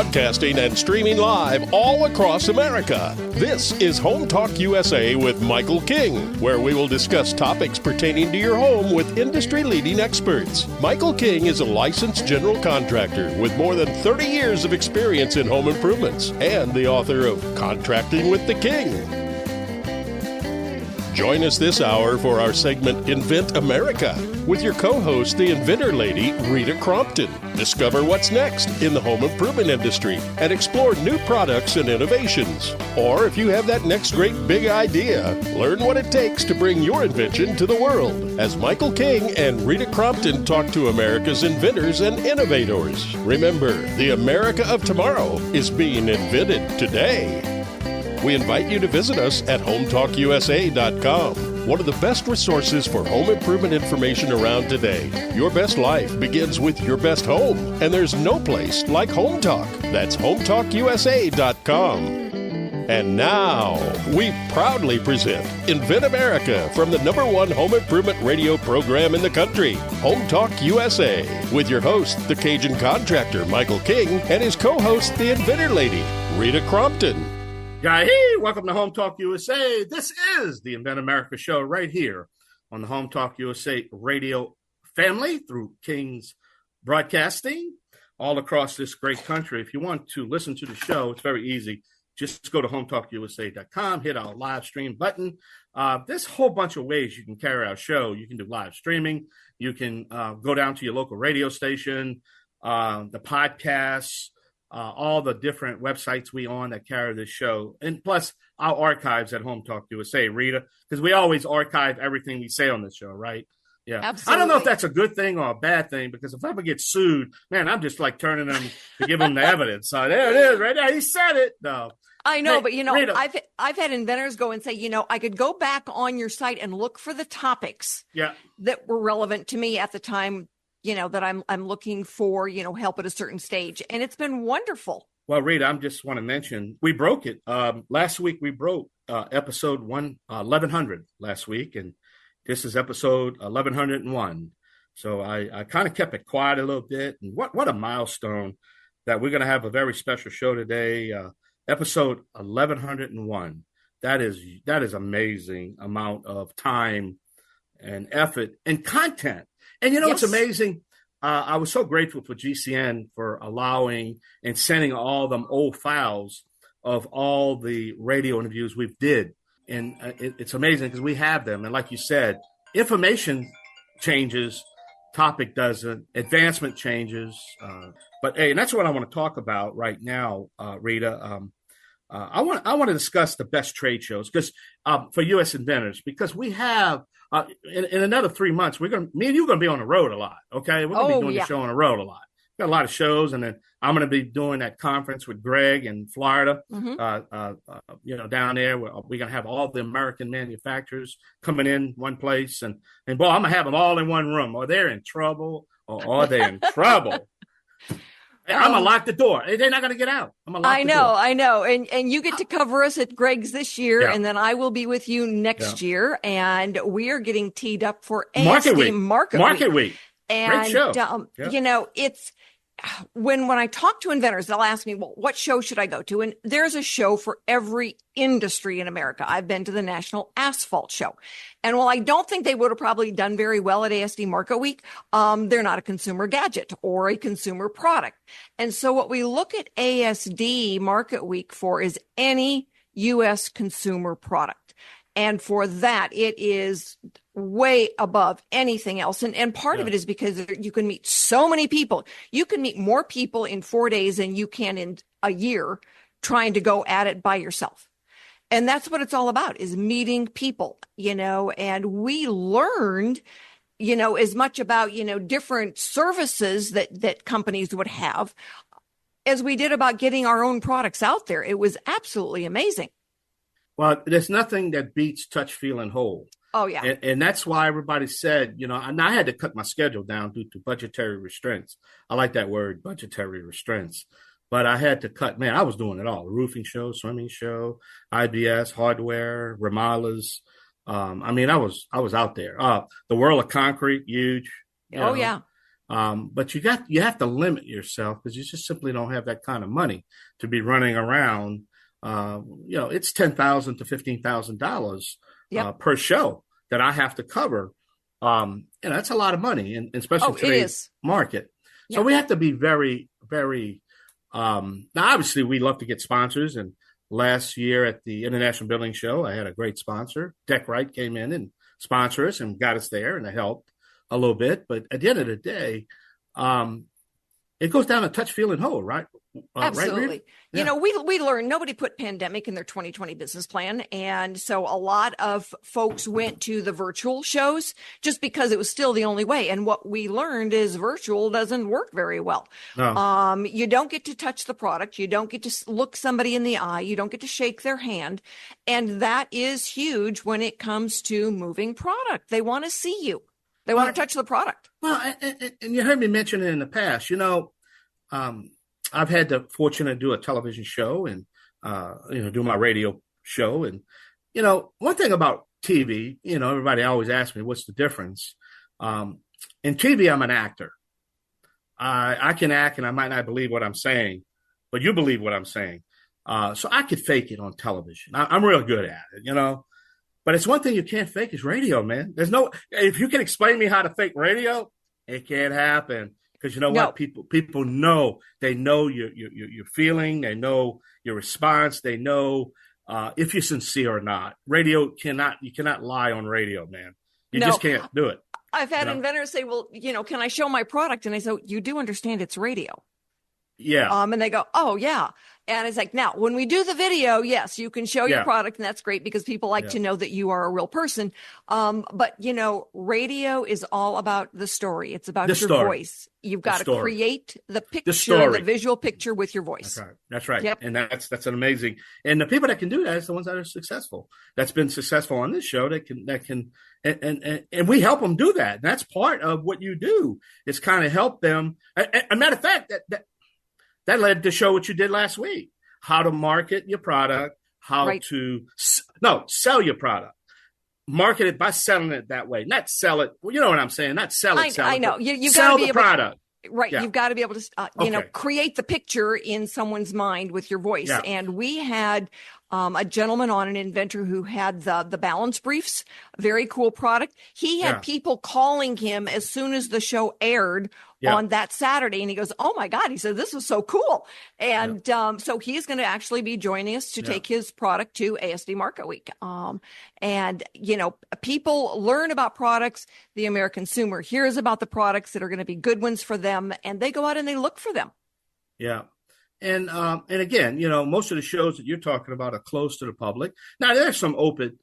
broadcasting and streaming live all across America. This is HomeTalkUSA with Michael King, where we will discuss topics pertaining to your home with industry-leading experts. Michael King is a licensed general contractor with more than 30 years of experience in home improvements and the author of Contracting with the King. Join us this hour for our segment Invent America with your co-host, the Inventor Lady Rita Crompton. Discover what's next in the home improvement industry and explore new products and innovations. Or if you have that next great big idea, learn what it takes to bring your invention to the world. As Michael King and Rita Crompton talk to America's inventors and innovators. Remember, the America of tomorrow is being invented today. We invite you to visit us at HomeTalkUSA.com, one of the best resources for home improvement information around today. Your best life begins with your best home, and there's no place like Home Talk. That's HomeTalkUSA.com. And now, we proudly present Invent America from the #1 home improvement radio program in the country, Home Talk USA, with your host, the Cajun contractor, Michael King, and his co-host, the Inventor Lady, Rita Crompton. Hey, welcome to Home Talk USA. This is the Invent America show right here on the Home Talk USA radio family through King's Broadcasting all across this great country. If you want to listen to the show, it's very easy. Just go to HomeTalkUSA.com, hit our live stream button. There's a whole bunch of ways you can carry our show. You can do live streaming. You can go down to your local radio station, the podcasts, all the different websites we on that carry this show, and plus our archives at Home Talk USA, Rita, because we always archive everything we say on the show, right? Yeah, absolutely. I don't know if that's a good thing or a bad thing, because if I ever get sued, man, I'm just like turning them to give them the evidence. So there it is, right there. He said it. No, I know, but Rita, I've had inventors go and say, I could go back on your site and look for the topics that were relevant to me at the time. That I'm looking for, help at a certain stage. And it's been wonderful. Well, Rita, I just want to mention, we broke it. Last week, we broke episode 1100 last week. And this is episode 1101. So I kind of kept it quiet a little bit. And what a milestone that we're going to have a very special show today. Episode 1101. That is amazing amount of time and effort and content. And it's amazing. I was so grateful for GCN for allowing and sending all them old files of all the radio interviews we've did. And it's amazing because we have them. And like you said, information changes, topic doesn't, advancement changes. But hey, and that's what I want to talk about right now, Rita. I want to discuss the best trade shows because for U.S. inventors, because we have in another 3 months, me and you are going to be on the road a lot. Okay, we're going to be doing the show on the road a lot. Got a lot of shows, and then I'm going to be doing that conference with Greg in Florida. Down there, we're going to have all the American manufacturers coming in one place, and boy, I'm going to have them all in one room. Or they're in trouble, or are they in trouble? I'm gonna lock the door. They're not gonna get out. I'm gonna lock the door. I know. And you get to cover us at Greg's this year, and then I will be with you next year. And we are getting teed up for ASD Market Week. And great show. It's when I talk to inventors, they'll ask me, well, what show should I go to? And there's a show for every industry in America. I've been to the National Asphalt Show. And while I don't think they would have probably done very well at ASD Market Week, they're not a consumer gadget or a consumer product. And so what we look at ASD Market Week for is any U.S. consumer product. And for that, it is way above anything else. And part of it is because you can meet so many people. You can meet more people in 4 days than you can in a year trying to go at it by yourself. And that's what it's all about, is meeting people, and we learned, as much about, different services that companies would have as we did about getting our own products out there. It was absolutely amazing. Well, there's nothing that beats touch, feel, and hold. Oh, yeah. And that's why everybody said, and I had to cut my schedule down due to budgetary restraints. I like that word, budgetary restraints. But I had to cut, man, I was doing it all. The roofing show, swimming show, IBS, hardware, remodelers. I was out there. The world of concrete, huge. Yeah. But you have to limit yourself because you just simply don't have that kind of money to be running around. It's $10,000 to $15,000 per show that I have to cover. That's a lot of money, and especially today's market. So we have to be very, very. Now, obviously, we love to get sponsors. And last year at the International Building Show, I had a great sponsor. Deck Wright came in and sponsored us and got us there, and it helped a little bit. But at the end of the day, it goes down to touch, feel, and hold, right? Absolutely. Right, yeah. We learned nobody put pandemic in their 2020 business plan. And so a lot of folks went to the virtual shows just because it was still the only way. And what we learned is virtual doesn't work very well. No. You don't get to touch the product. You don't get to look somebody in the eye. You don't get to shake their hand. And that is huge when it comes to moving product. They want to see you. They want to touch the product. Well, and you heard me mention it in the past, I've had the fortune to do a television show and, do my radio show. And, one thing about TV, everybody always asks me, what's the difference? In TV, I'm an actor. I can act and I might not believe what I'm saying, but you believe what I'm saying. So I could fake it on television. I'm real good at it, But it's one thing you can't fake is radio, man. If you can explain me how to fake radio, it can't happen. Because what? People know. They know your feeling. They know your response. They know if you're sincere or not. You cannot lie on radio, man. You just can't do it. I've had inventors say, well, can I show my product? And I say, you do understand it's radio. Yeah. And they go, oh, yeah. And it's like, now, when we do the video, yes, you can show your product, and that's great because people like to know that you are a real person. But, radio is all about the story. It's about your voice. You've got to create the picture, the visual picture with your voice. That's right. Yep. And that's an amazing. And the people that can do that is the ones that are successful. That's been successful on this show. That can, and we help them do that. And that's part of what you do. Is kind of help them. A matter of fact, that led to show what you did last week, how to market your product, how to sell your product. Market it by selling it that way, not sell it. Well, you know what I'm saying? Not sell it. I know. You've sell got to be the able product. Right. Yeah. You've got to be able to, create the picture in someone's mind with your voice. Yeah. And we had a gentleman on, an inventor who had the balance briefs, very cool product. He had people calling him as soon as the show aired on that Saturday. And he goes, oh my God. He said, this is so cool. And so he's going to actually be joining us to take his product to ASD Market Week. And people learn about products. The American consumer hears about the products that are going to be good ones for them, and they go out and they look for them. Yeah. And again, most of the shows that you're talking about are closed to the public. Now, there's some open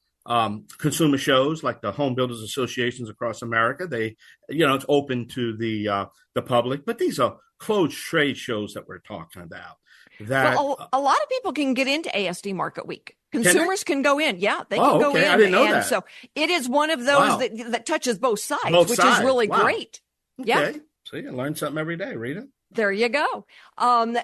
consumer shows like the Home Builders Associations across America. They, it's open to the public, but these are closed trade shows that we're talking about. Well, a lot of people can get into ASD Market Week. Consumers can go in. Yeah, they can go in. I didn't know that. So it is one of those that touches both sides, which is really great. Okay. Yeah. So you can learn something every day, Rita. There you go.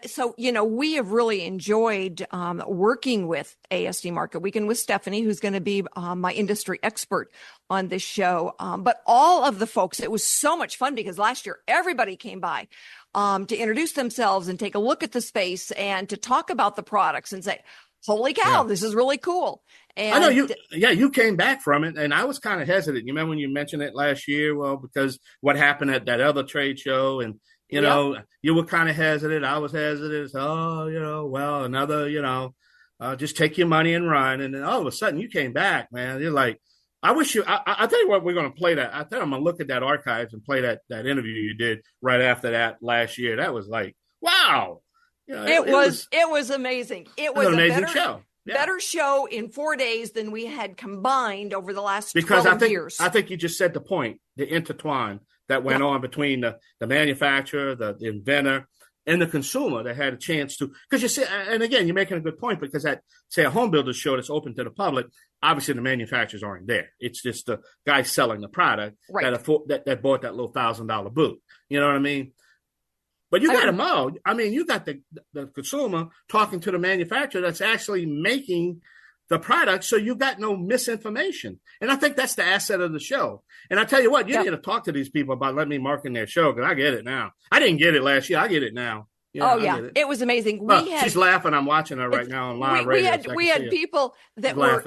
So, we have really enjoyed working with ASD Market Week and with Stephanie, who's going to be my industry expert on this show. But all of the folks, it was so much fun because last year everybody came by to introduce themselves and take a look at the space and to talk about the products and say, holy cow, this is really cool. And I know you came back from it, and I was kind of hesitant. You remember when you mentioned it last year? Well, because what happened at that other trade show, and you were kind of hesitant. I was hesitant. Another, just take your money and run. And then all of a sudden you came back, man. You're like, I wish you, I'll tell you what, we're going to play that. I think I'm going to look at that archives and play that interview you did right after that last year. That was like, wow. It was amazing. It was an amazing show. Yeah. Better show in 4 days than we had combined over the last 12 years. I think you just said the point, the intertwine that went on between the manufacturer, the inventor, and the consumer that had a chance to. Because you see, and again, you're making a good point, because at, say, a home builder show that's open to the public, obviously the manufacturers aren't there. It's just the guy selling the product that bought that little $1,000 booth. You know what I mean? But you got them all. I mean, you got the consumer talking to the manufacturer that's actually making the product so you got no misinformation. And I think that's the asset of the show. And I tell you what, you need to talk to these people about letting me market their show, because I get it now. I didn't get it last year. I get it now. Yeah, it was amazing. She's laughing. I'm watching her right now on live radio. We had people that were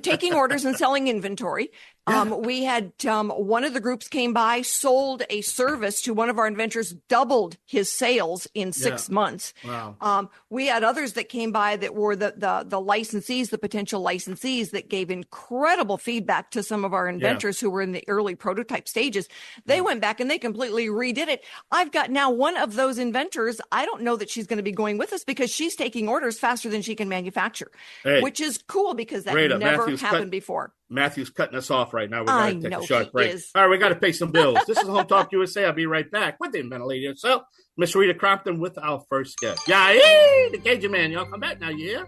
taking orders and selling inventory. We had one of the groups came by, sold a service to one of our inventors, doubled his sales in 6 months. Wow. We had others that came by that were the licensees, the potential licensees, that gave incredible feedback to some of our inventors who were in the early prototype stages. They went back and they completely redid it. I've got now one of those inventors. I don't know that she's going to be going with us because she's taking orders faster than she can manufacture, which is cool because that never happened before. Matthew's cutting us off right now. We're going to take a short break. All right, we got to pay some bills. This is Home Talk USA. I'll be right back with the Inventor Lady herself, Miss Rita Crompton, with our first guest. Yeah, the Cajun Man. Y'all come back now, yeah?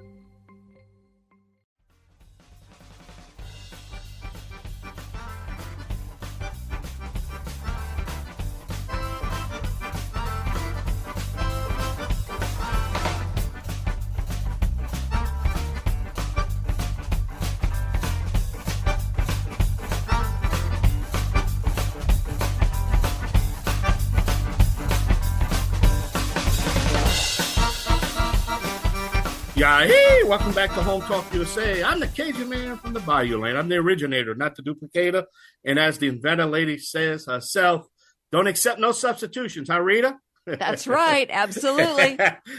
Hey, welcome back to Home Talk USA. I'm the Cajun Man from the Bayou Land. I'm the originator, not the duplicator. And as the Inventor Lady says herself, don't accept no substitutions, huh, Rita? That's right. Absolutely.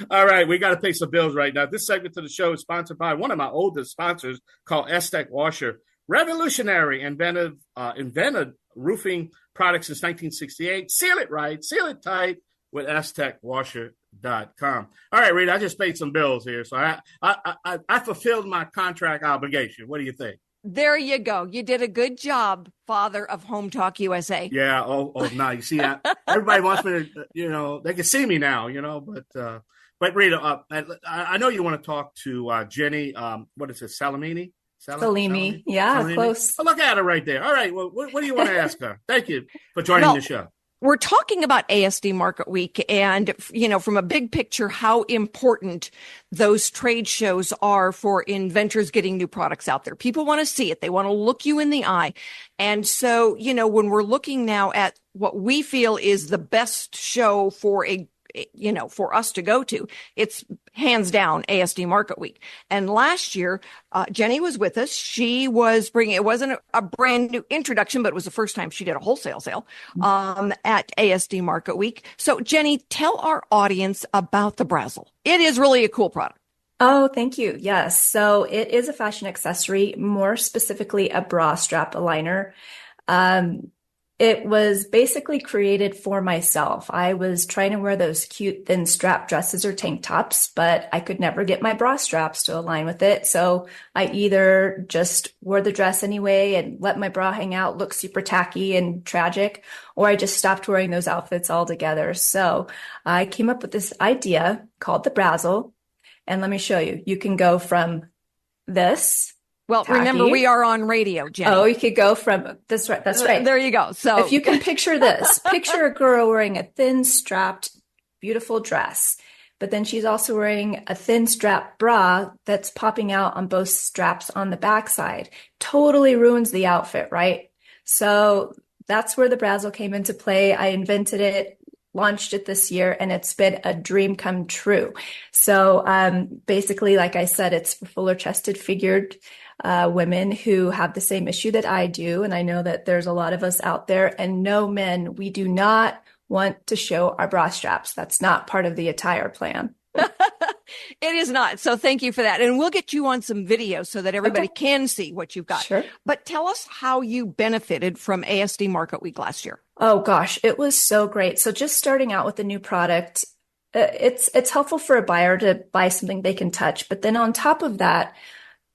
All right. We got to pay some bills right now. This segment of the show is sponsored by one of my oldest sponsors called Aztec Washer. Revolutionary, invented roofing products since 1968. Seal it right, seal it tight with AztecWasher.com. All right, Rita, I just paid some bills here. So I fulfilled my contract obligation. What do you think? There you go. You did a good job, father of Home Talk USA. Yeah. Oh, no. You see, everybody wants me to, they can see me now, but Rita, I know you want to talk to Jenny, what is it, Salimi? Salimi. Yeah, Salimi. Close. Oh, look at her right there. All right. Well, what do you want to ask her? Thank you for joining the show. We're talking about ASD Market Week and, from a big picture, how important those trade shows are for inventors getting new products out there. People want to see it. They want to look you in the eye. And so, when we're looking now at what we feel is the best show for for us to go to, it's hands down ASD Market Week. And last year, Jenny was with us. She was bringing, it wasn't a brand new introduction, but it was the first time she did a wholesale sale at ASD Market Week. So Jenny, tell our audience about the Brazzle. It is really a cool product. Oh, thank you. Yes. So it is a fashion accessory, more specifically a bra strap aligner. It was basically created for myself. I was trying to wear those cute thin strap dresses or tank tops, but I could never get my bra straps to align with it. So I either just wore the dress anyway and let my bra hang out, look super tacky and tragic, or I just stopped wearing those outfits altogether. So I came up with this idea called the Brazzle. And let me show you. You can go from this. Well, tacky. Remember, we are on radio, Jenny. Oh, you could go from, that's right. There you go. So if you can picture this, picture a girl wearing a thin strapped, beautiful dress, but then she's also wearing a thin strap bra that's popping out on both straps on the backside. Totally ruins the outfit, right? So that's where the Brazzle came into play. I invented it, launched it this year, and it's been a dream come true. So basically, like I said, it's for fuller chested figured women who have the same issue that I do. And I know that there's a lot of us out there, and no, men, we do not want to show our bra straps. That's not part of the attire plan. It is not. So thank you for that. And we'll get you on some videos so that everybody can see what you've got. Sure. But tell us how you benefited from ASD Market Week last year. Oh gosh, it was so great. So just starting out with a new product, it's helpful for a buyer to buy something they can touch. But then on top of that,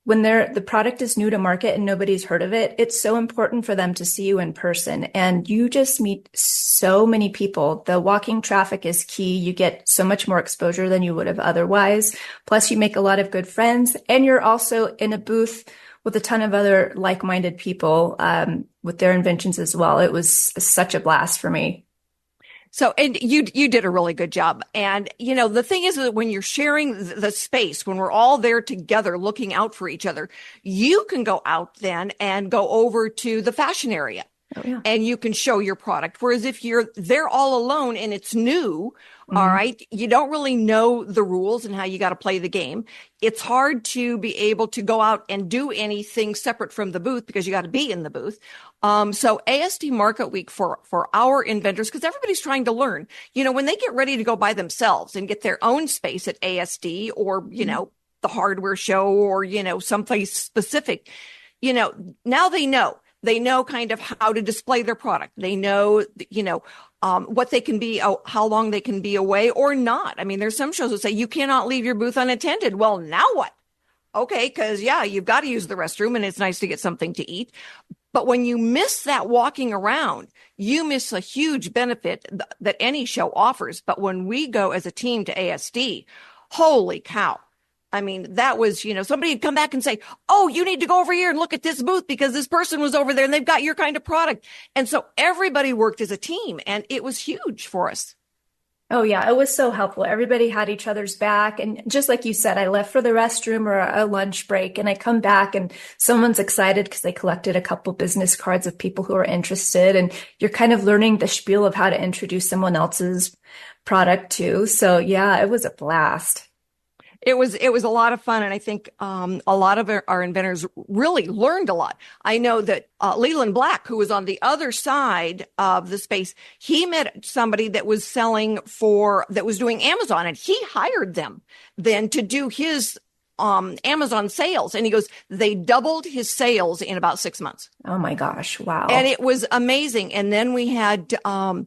when the product is new to market and nobody's heard of it, it's so important for them to see you in person. And you just meet so many people. The walking traffic is key. You get so much more exposure than you would have otherwise. Plus, you make a lot of good friends. And you're also in a booth with a ton of other like-minded people with their inventions as well. It was such a blast for me. So, and you did a really good job. And, the thing is that when you're sharing the space, when we're all there together looking out for each other, you can go out then and go over to the fashion area. Oh, yeah. And you can show your product. Whereas if you're there all alone and it's new, all right, you don't really know the rules and how you got to play the game. It's hard to be able to go out and do anything separate from the booth because you got to be in the booth. So ASD Market Week for our inventors, because everybody's trying to learn, when they get ready to go by themselves and get their own space at ASD or, the hardware show or, someplace specific, now they know. They know kind of how to display their product. They know, what they can be, how long they can be away or not. I mean, there's some shows that say you cannot leave your booth unattended. Well, now what? Okay, because you've got to use the restroom and it's nice to get something to eat. But when you miss that walking around, you miss a huge benefit that any show offers. But when we go as a team to ASD, holy cow. I mean, that was, somebody would come back and say, oh, you need to go over here and look at this booth because this person was over there and they've got your kind of product. And so everybody worked as a team and it was huge for us. Oh, yeah, it was so helpful. Everybody had each other's back. And just like you said, I left for the restroom or a lunch break and I come back and someone's excited because they collected a couple business cards of people who are interested. And you're kind of learning the spiel of how to introduce someone else's product too. So, yeah, it was a blast. It was a lot of fun. And I think, a lot of our inventors really learned a lot. I know that, Leland Black, who was on the other side of the space, he met somebody that was that was doing Amazon and he hired them then to do his, Amazon sales. And he goes, they doubled his sales in about 6 months. Oh my gosh. Wow. And it was amazing. And then we had, the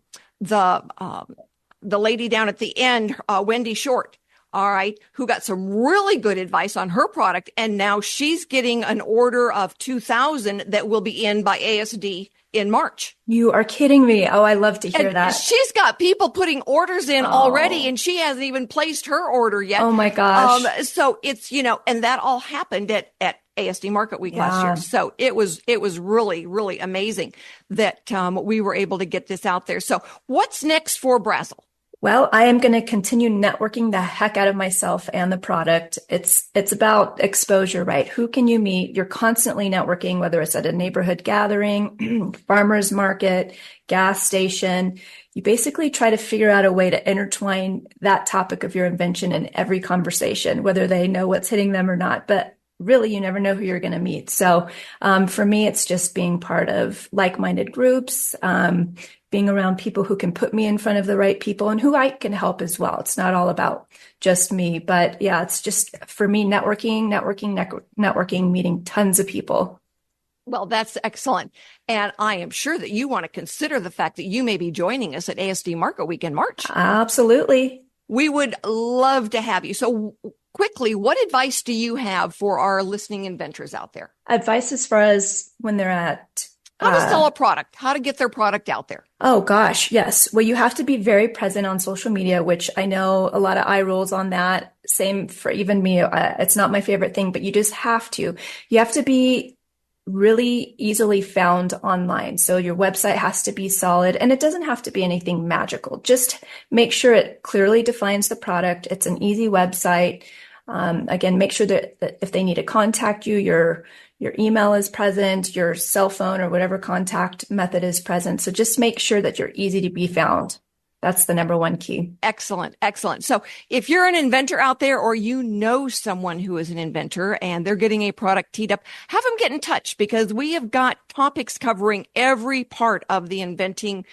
lady down at the end, Wendy Short. All right, who got some really good advice on her product. And now she's getting an order of 2,000 that will be in by ASD in March. You are kidding me. Oh, I love to hear that. She's got people putting orders in already and she hasn't even placed her order yet. Oh my gosh. So it's, and that all happened at ASD Market Week last year. So it was really, really amazing that, we were able to get this out there. So what's next for Brazzle? Well, I am going to continue networking the heck out of myself and the product. It's about exposure, right? Who can you meet? You're constantly networking, whether it's at a neighborhood gathering, farmer's market, gas station. You basically try to figure out a way to intertwine that topic of your invention in every conversation, whether they know what's hitting them or not. But really, you never know who you're going to meet. So for me, it's just being part of like-minded groups, being around people who can put me in front of the right people and who I can help as well. It's not all about just me, but yeah, it's just for me, networking, meeting tons of people. Well, that's excellent. And I am sure that you want to consider the fact that you may be joining us at ASD Market Week in March. Absolutely. We would love to have you. So quickly, what advice do you have for our listening inventors out there? Advice as far as when they're at how to sell a product, how to get their product out there. Oh gosh, yes. Well, you have to be very present on social media, which I know a lot of eye rolls on that. Same for even me. It's not my favorite thing, but you just have to. You have to be really easily found online. So your website has to be solid and it doesn't have to be anything magical. Just make sure it clearly defines the product. It's an easy website. Again, make sure that if they need to contact you, your email is present, your cell phone or whatever contact method is present. So just make sure that you're easy to be found. That's the number one key. Excellent. Excellent. So if you're an inventor out there or you know someone who is an inventor and they're getting a product teed up, have them get in touch because we have got topics covering every part of the inventing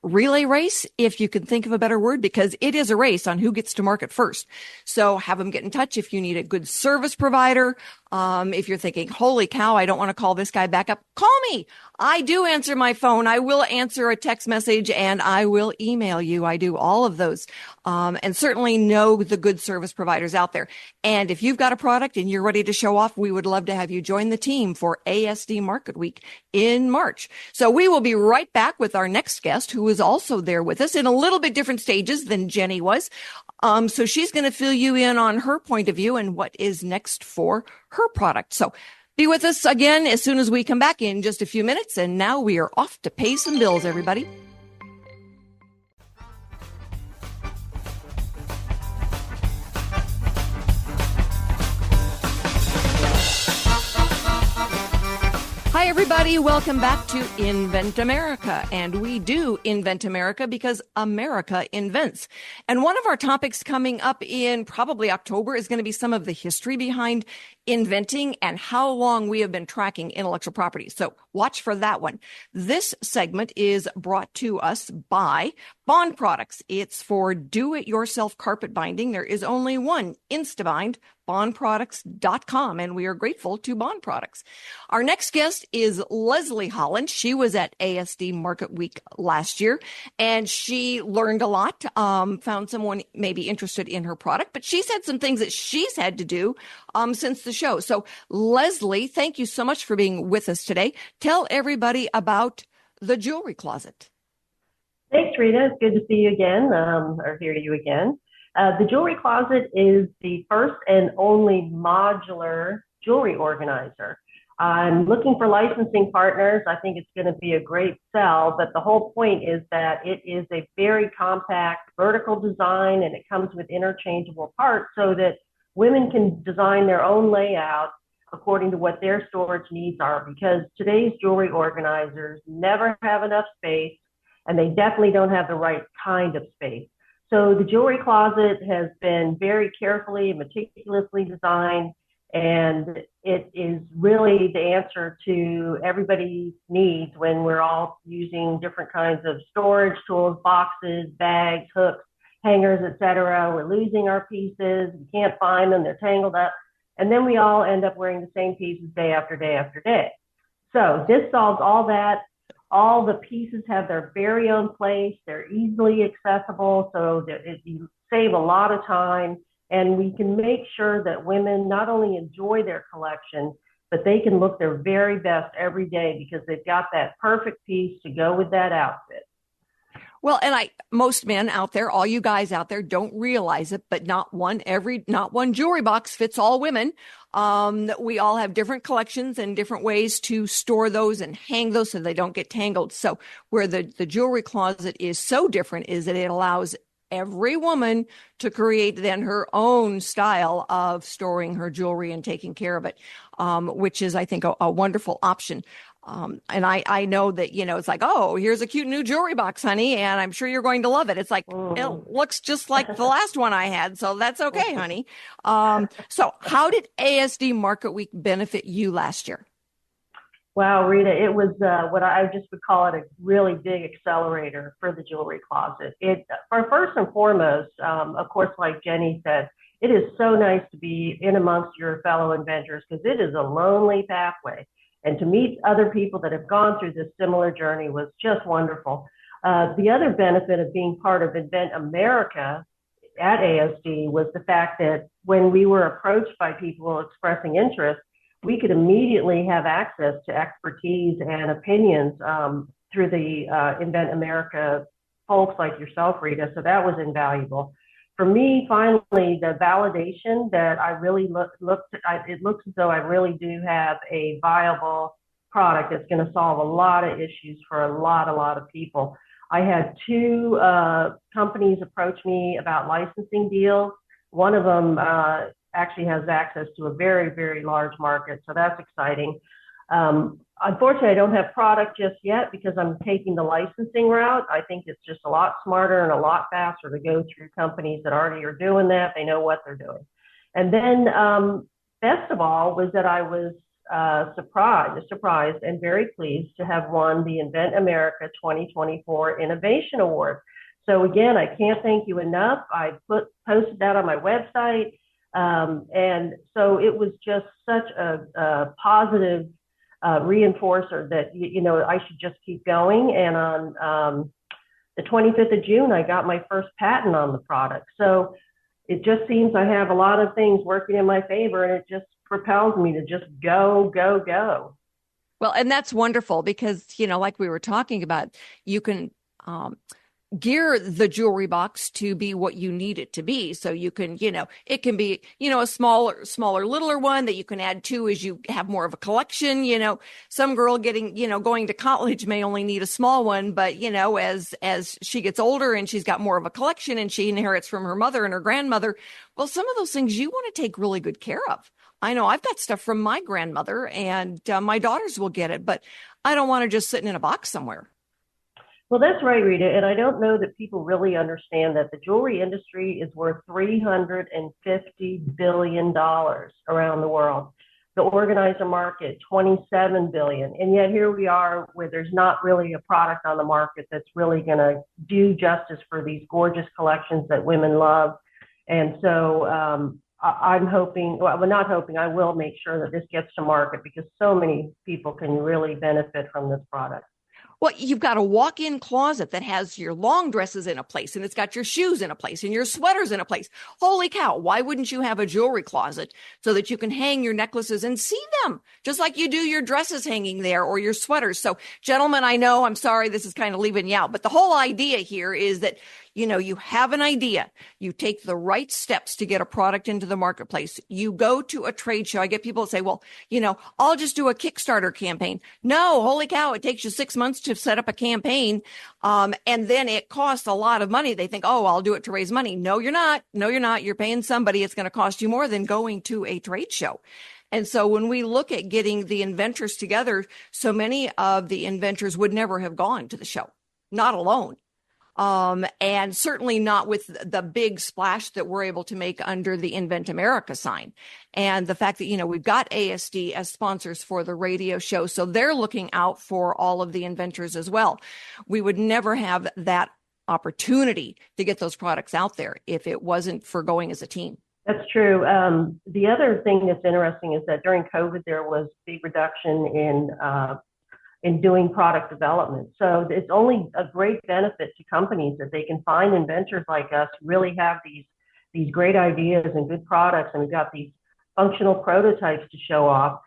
relay race, if you can think of a better word, because it is a race on who gets to market first. So have them get in touch if you need a good service provider. If you're thinking, holy cow, I don't want to call this guy back up, call me. I do answer my phone. I will answer a text message and I will email you. I do all of those. And certainly know the good service providers out there. And if you've got a product and you're ready to show off, we would love to have you join the team for ASD Market Week in March. So we will be right back with our next guest who is also there with us in a little bit different stages than Jenny was. So she's going to fill you in on her point of view and what is next for her product. So be with us again as soon as we come back in just a few minutes. And now we are off to pay some bills, everybody. Hi, everybody. Welcome back to Invent America. And we do invent America because America invents. And one of our topics coming up in probably October is going to be some of the history behind inventing and how long we have been tracking intellectual property. So watch for that one. This segment is brought to us by Bond Products. It's for do-it-yourself carpet binding. There is only one Instabind, bondproducts.com, and we are grateful to Bond Products. Our next guest is Leslie Holland. She was at ASD Market Week last year, and she learned a lot, found someone maybe interested in her product, but she's had some things that she's had to do since the show. So, Leslie, thank you so much for being with us today. Tell everybody about the jewelry closet. Thanks, Rita. It's good to see you again, or hear you again. The jewelry closet is the first and only modular jewelry organizer. I'm looking for licensing partners. I think it's going to be a great sell, but the whole point is that it is a very compact vertical design, and it comes with interchangeable parts so that women can design their own layout according to what their storage needs are, because today's jewelry organizers never have enough space, and they definitely don't have the right kind of space. So the jewelry closet has been very carefully and meticulously designed, and it is really the answer to everybody's needs when we're all using different kinds of storage tools, boxes, bags, hooks, hangers, etc. We're losing our pieces, we can't find them, they're tangled up, and then we all end up wearing the same pieces day after day after day. So this solves all that. All the pieces have their very own place. They're easily accessible, so that you save a lot of time, and we can make sure that women not only enjoy their collection, but they can look their very best every day because they've got that perfect piece to go with that outfit. Well, and most men out there, all you guys out there don't realize it, but not one jewelry box fits all women. We all have different collections and different ways to store those and hang those so they don't get tangled. So where the jewelry closet is so different is that it allows every woman to create then her own style of storing her jewelry and taking care of it, which is, I think, a wonderful option. And I know that, it's like, oh, here's a cute new jewelry box, honey, and I'm sure you're going to love it. It's like, it looks just like the last one I had, so that's okay, honey. So how did ASD Market Week benefit you last year? Wow, Rita, it was what I just would call it a really big accelerator for the jewelry closet. For first and foremost, of course, like Jenny said, it is so nice to be in amongst your fellow inventors because it is a lonely pathway. And to meet other people that have gone through this similar journey was just wonderful. The other benefit of being part of Invent America at ASD was the fact that when we were approached by people expressing interest, we could immediately have access to expertise and opinions through the Invent America folks like yourself, Rita. So that was invaluable. For me, finally, the validation that I really it looks as though I really do have a viable product that's going to solve a lot of issues for a lot of people. I had two companies approach me about licensing deals. One of them actually has access to a very, very large market, so that's exciting. Unfortunately, I don't have product just yet because I'm taking the licensing route. I think it's just a lot smarter and a lot faster to go through companies that already are doing that. They know what they're doing. And then best of all was that I was surprised and very pleased to have won the Invent America 2024 Innovation Award. So again, I can't thank you enough. I posted that on my website. And so it was just such a positive reinforcer that, I should just keep going. And on the 25th of June, I got my first patent on the product. So it just seems I have a lot of things working in my favor, and it just propels me to just go. Well, and that's wonderful because, like we were talking about, you can gear the jewelry box to be what you need it to be. So you can, it can be, a smaller, littler one that you can add to as you have more of a collection. Some girl going to college may only need a small one, but, as she gets older and she's got more of a collection and she inherits from her mother and her grandmother, well, some of those things you want to take really good care of. I know I've got stuff from my grandmother, and my daughters will get it, but I don't want to just sitting in a box somewhere. Well, that's right, Rita. And I don't know that people really understand that the jewelry industry is worth $350 billion around the world. The organizer market, $27 billion. And yet here we are where there's not really a product on the market that's really going to do justice for these gorgeous collections that women love. And so I'm hoping, well, not hoping, I will make sure that this gets to market because so many people can really benefit from this product. Well, you've got a walk-in closet that has your long dresses in a place, and it's got your shoes in a place and your sweaters in a place. Holy cow. Why wouldn't you have a jewelry closet so that you can hang your necklaces and see them just like you do your dresses hanging there or your sweaters? So gentlemen, I know, I'm sorry, this is kind of leaving you out, but the whole idea here is that you have an idea. You take the right steps to get a product into the marketplace. You go to a trade show. I get people that say, well, I'll just do a Kickstarter campaign. No, holy cow. It takes you 6 months to set up a campaign. And then it costs a lot of money. They think, oh, I'll do it to raise money. No, you're not. No, you're not. You're paying somebody. It's going to cost you more than going to a trade show. And so when we look at getting the inventors together, so many of the inventors would never have gone to the show, not alone. And certainly not with the big splash that we're able to make under the Invent America sign. And the fact that, we've got ASD as sponsors for the radio show. So they're looking out for all of the inventors as well. We would never have that opportunity to get those products out there if it wasn't for going as a team. That's true. The other thing that's interesting is that during COVID, there was big reduction in doing product development. So it's only a great benefit to companies that they can find inventors like us who really have these great ideas and good products, and we've got these functional prototypes to show off.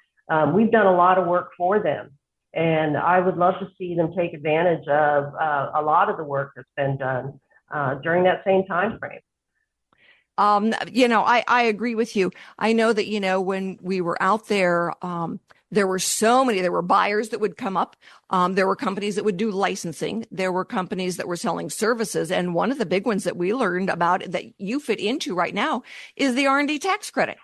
We've done a lot of work for them, and I would love to see them take advantage of a lot of the work that's been done during that same time frame. I agree with you. I know that, when we were out there, there were buyers that would come up. There were companies that would do licensing. There were companies that were selling services. And one of the big ones that we learned about that you fit into right now is the R&D tax credit.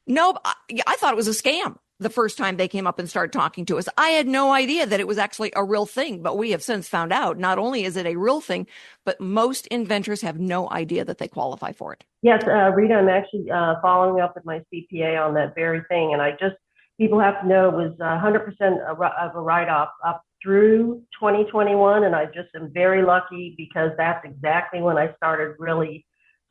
No, I thought it was a scam the first time they came up and started talking to us. I had no idea that it was actually a real thing, but we have since found out not only is it a real thing, but most inventors have no idea that they qualify for it. Yes, Rita, I'm actually following up with my CPA on that very thing. And people have to know it was 100% of a write-off up through 2021. And I just am very lucky because that's exactly when I started really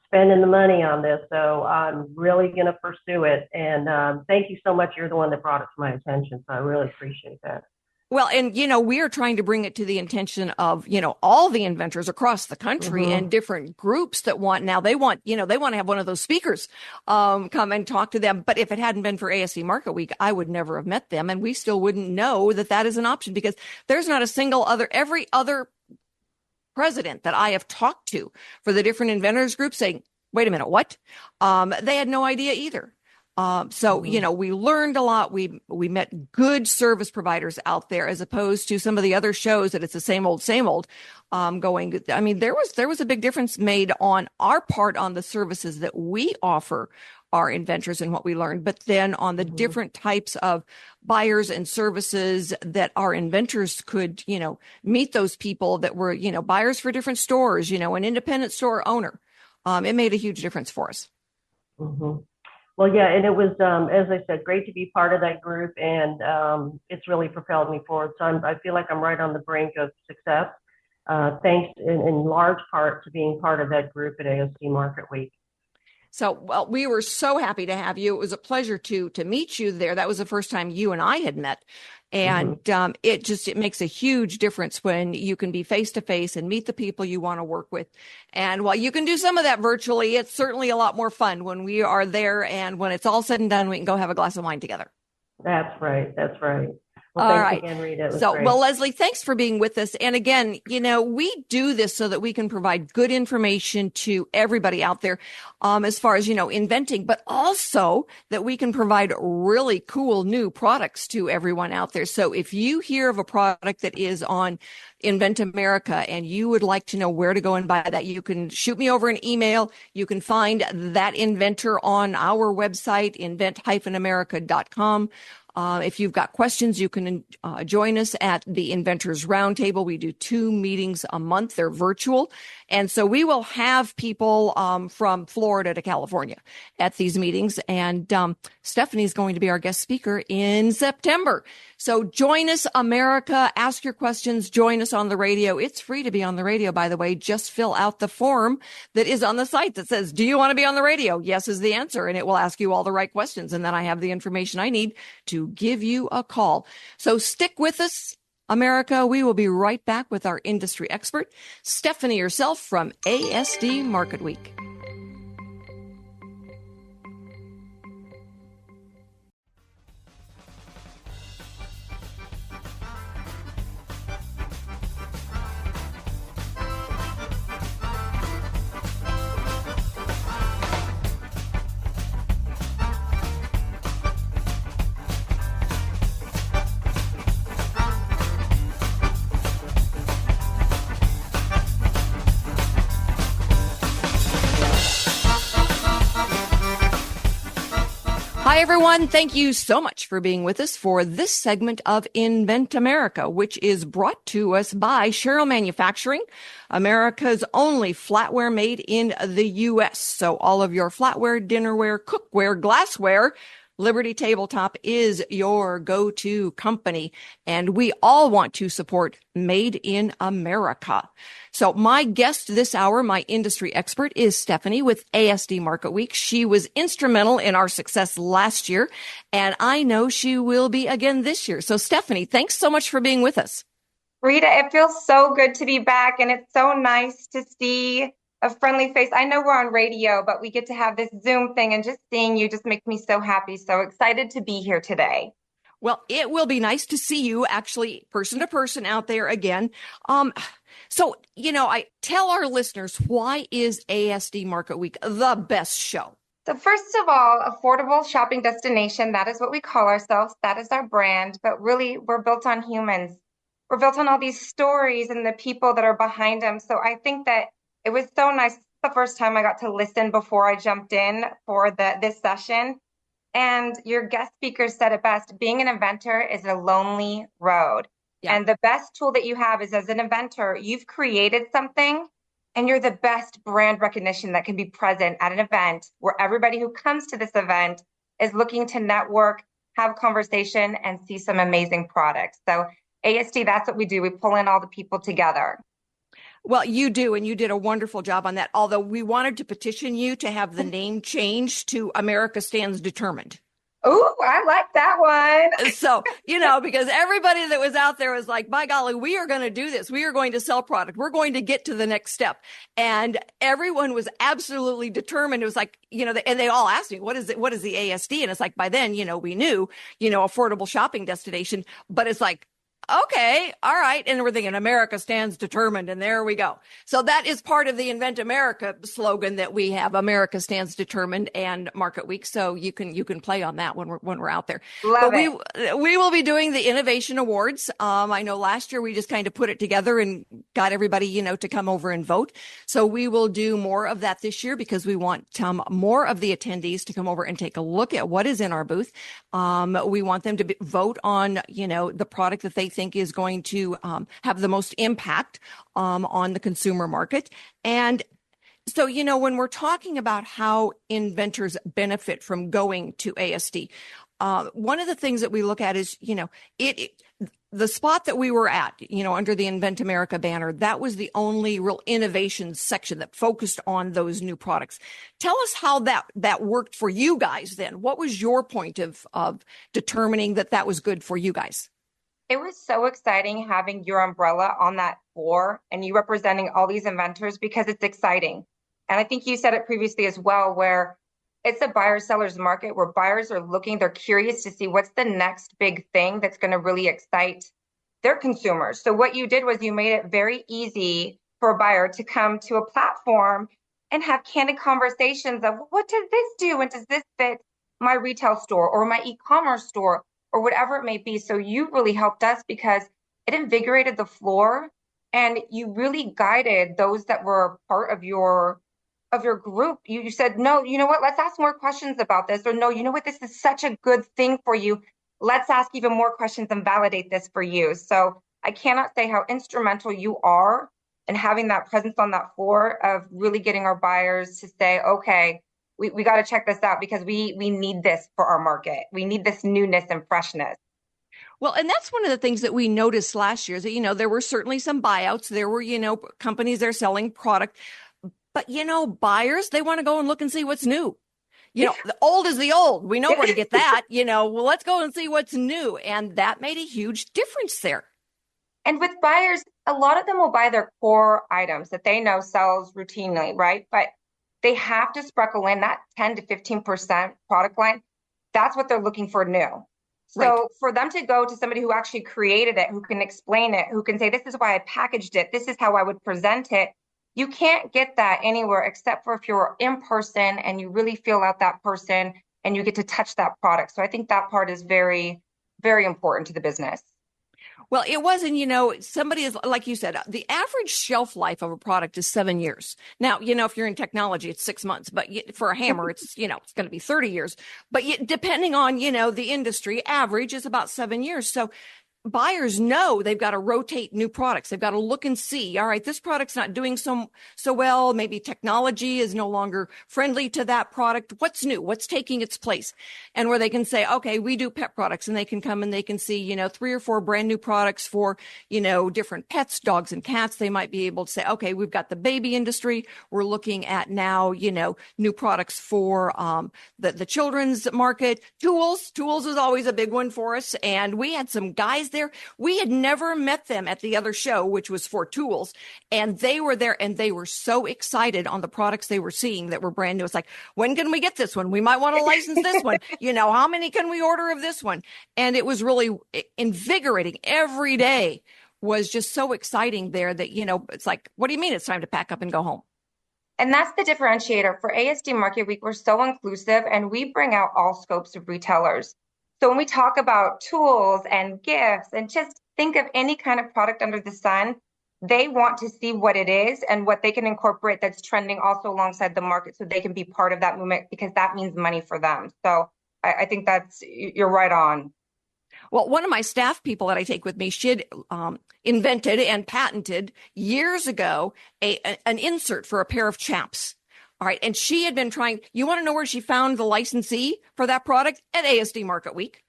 spending the money on this. So I'm really going to pursue it. And thank you so much. You're the one that brought it to my attention. So I really appreciate that. Well, and, we are trying to bring it to the attention of, all the inventors across the country and different groups that they want to have one of those speakers come and talk to them. But if it hadn't been for ASD Market Week, I would never have met them. And we still wouldn't know that that is an option because there's not a single every other president that I have talked to for the different inventors groups saying, wait a minute, what? They had no idea either. We learned a lot. We met good service providers out there as opposed to some of the other shows that it's the same old, going. I mean, there was a big difference made on our part on the services that we offer our inventors and what we learned, but then on the different types of buyers and services that our inventors could, meet those people that were, buyers for different stores, an independent store owner. It made a huge difference for us. Well, yeah, and it was, as I said, great to be part of that group, and it's really propelled me forward. So I feel like I'm right on the brink of success, thanks in large part to being part of that group at ASD Market Week. So, well, we were so happy to have you. It was a pleasure to meet you there. That was the first time you and I had met. And it makes a huge difference when you can be face to face and meet the people you want to work with. And while you can do some of that virtually, it's certainly a lot more fun when we are there. And when it's all said and done, we can go have a glass of wine together. That's right. That's right. Well, All thanks right. again, Rita. It was So, great. well, Leslie, thanks for being with us. And again, we do this so that we can provide good information to everybody out there, as far as, inventing, but also that we can provide really cool new products to everyone out there. So if you hear of a product that is on Invent America and you would like to know where to go and buy that, you can shoot me over an email. You can find that inventor on our website, invent-america.com. If you've got questions, you can join us at the Inventors Roundtable. We do 2 meetings a month. They're virtual. And so we will have people from Florida to California at these meetings. And Stephanie is going to be our guest speaker in September. So join us, America. Ask your questions. Join us on the radio. It's free to be on the radio, by the way. Just fill out the form that is on the site that says, do you want to be on the radio? Yes is the answer. And it will ask you all the right questions. And then I have the information I need to give you a call. So stick with us, America. We will be right back with our industry expert, Stephanie herself from ASD Market Week. Hi, everyone. Thank you so much for being with us for this segment of Invent America, which is brought to us by Sherrill Manufacturing, America's only flatware made in the U.S. So all of your flatware, dinnerware, cookware, glassware, Liberty Tabletop is your go-to company, and we all want to support Made in America. So my guest this hour, my industry expert, is Stephanie with ASD Market Week. She was instrumental in our success last year, and I know she will be again this year. So Stephanie, thanks so much for being with us. Rita, it feels so good to be back, and it's so nice to see a friendly face. I know we're on radio, but we get to have this Zoom thing, and just seeing you just makes me so happy. So excited to be here today. Well, it will be nice to see you actually person to person out there again. So, I tell our listeners, why is ASD Market Week the best show? So first of all, affordable shopping destination, that is what we call ourselves. That is our brand, but really we're built on humans. We're built on all these stories and the people that are behind them. So I think that it was so nice. The first time I got to listen before I jumped in for this session. And your guest speaker said it best, being an inventor is a lonely road. Yeah. And the best tool that you have is, as an inventor, you've created something and you're the best brand recognition that can be present at an event where everybody who comes to this event is looking to network, have conversation, and see some amazing products. So ASD, that's what we do. We pull in all the people together. Well, you do, and you did a wonderful job on that. Although we wanted to petition you to have the name changed to America Stands Determined. Oh, I like that one. So, because everybody that was out there was like, by golly, we are going to do this. We are going to sell product. We're going to get to the next step. And everyone was absolutely determined. It was like, and they all asked me, what is it? What is the ASD? And it's like, by then, we knew, affordable shopping destination, but it's like, okay, all right. And we're thinking America Stands Determined, and there we go. So that is part of the Invent America slogan that we have, America Stands Determined and Market Week. So you can play on that when we're out there. Love it. We will be doing the Innovation Awards. I know last year we just kind of put it together and got everybody, to come over and vote. So we will do more of that this year because we want more of the attendees to come over and take a look at what is in our booth. We want them to vote on, the product that they think is going to have the most impact on the consumer market. And so, when we're talking about how inventors benefit from going to ASD, one of the things that we look at is, the spot that we were at, under the Invent America banner, that was the only real innovation section that focused on those new products. Tell us how that worked for you guys then. What was your point of determining that was good for you guys? It was so exciting having your umbrella on that floor and you representing all these inventors, because it's exciting. And I think you said it previously as well, where it's a buyer-seller's market where buyers are looking, they're curious to see what's the next big thing that's going to really excite their consumers. So what you did was you made it very easy for a buyer to come to a platform and have candid conversations of what does this do and does this fit my retail store or my e-commerce store or whatever it may be. So you really helped us because it invigorated the floor and you really guided those that were part of your group. You said, no, you know what, let's ask more questions about this. Or no, you know what, this is such a good thing for you. Let's ask even more questions and validate this for you. So I cannot say how instrumental you are in having that presence on that floor of really getting our buyers to say, okay, we got to check this out because we need this for our market. We need this newness and freshness. Well, and that's one of the things that we noticed last year is that, there were certainly some buyouts. There were, companies that are selling product. But, buyers, they want to go and look and see what's new. The old is the old. We know where to get that. Well, let's go and see what's new. And that made a huge difference there. And with buyers, a lot of them will buy their core items that they know sells routinely, right? But they have to sprinkle in that 10 to 15% product line. That's what they're looking for new. So right. For them to go to somebody who actually created it, who can explain it, who can say, this is why I packaged it, this is how I would present it. You can't get that anywhere except for if you're in person and you really feel out that person and you get to touch that product. So I think that part is very, very important to the business. Well, it wasn't, somebody is, like you said, the average shelf life of a product is 7 years. Now, if you're in technology, it's 6 months, but for a hammer, it's, it's going to be 30 years. But depending on, the industry, average is about 7 years. So buyers know they've got to rotate new products. They've got to look and see, all right, this product's not doing so well. Maybe technology is no longer friendly to that product. What's new? What's taking its place? And where they can say, okay, we do pet products, and they can come and they can see, 3 or 4 brand new products for, different pets, dogs and cats. They might be able to say, okay, we've got the baby industry. We're looking at now, new products for the children's market. Tools is always a big one for us. And we had some guys there. We had never met them at the other show, which was for tools. And they were there and they were so excited on the products they were seeing that were brand new. It's like, when can we get this one? We might want to license this one. How many can we order of this one? And it was really invigorating. Every day was just so exciting there that, it's like, what do you mean it's time to pack up and go home? And that's the differentiator for ASD Market Week. We're so inclusive and we bring out all scopes of retailers. So when we talk about tools and gifts and just think of any kind of product under the sun, they want to see what it is and what they can incorporate that's trending also alongside the market so they can be part of that movement because that means money for them. So I think you're right on. Well, one of my staff people that I take with me, she had invented and patented years ago an insert for a pair of chaps. All right. And she had been trying. You want to know where she found the licensee for that product? At ASD Market Week.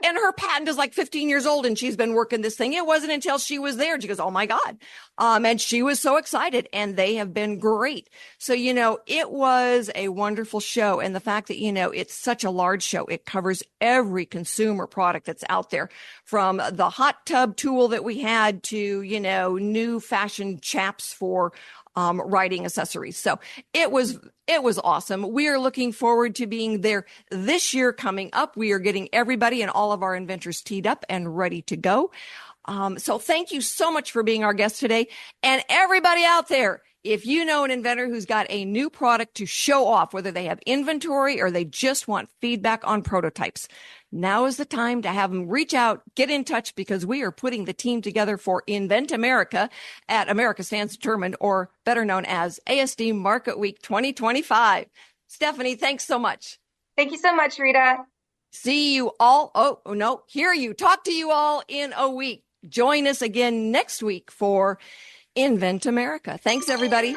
And her patent is like 15 years old and she's been working this thing. It wasn't until she was there. And she goes, oh my God. And she was so excited and they have been great. So, it was a wonderful show. And the fact that, it's such a large show, it covers every consumer product that's out there, from the hot tub tool that we had to, new fashion chaps for writing accessories. So it was awesome. We are looking forward to being there this year coming up. We are getting everybody and all of our inventors teed up and ready to go. So thank you so much for being our guest today. And everybody out there, if you know an inventor who's got a new product to show off, whether they have inventory or they just want feedback on prototypes, now is the time to have them reach out, get in touch, because we are putting the team together for Invent America at America Stands Determined, or better known as ASD Market Week 2025. Stephanie, thanks so much. Thank you so much, Rita. See you all. Talk to you all in a week. Join us again next week for Invent America. Thanks, everybody.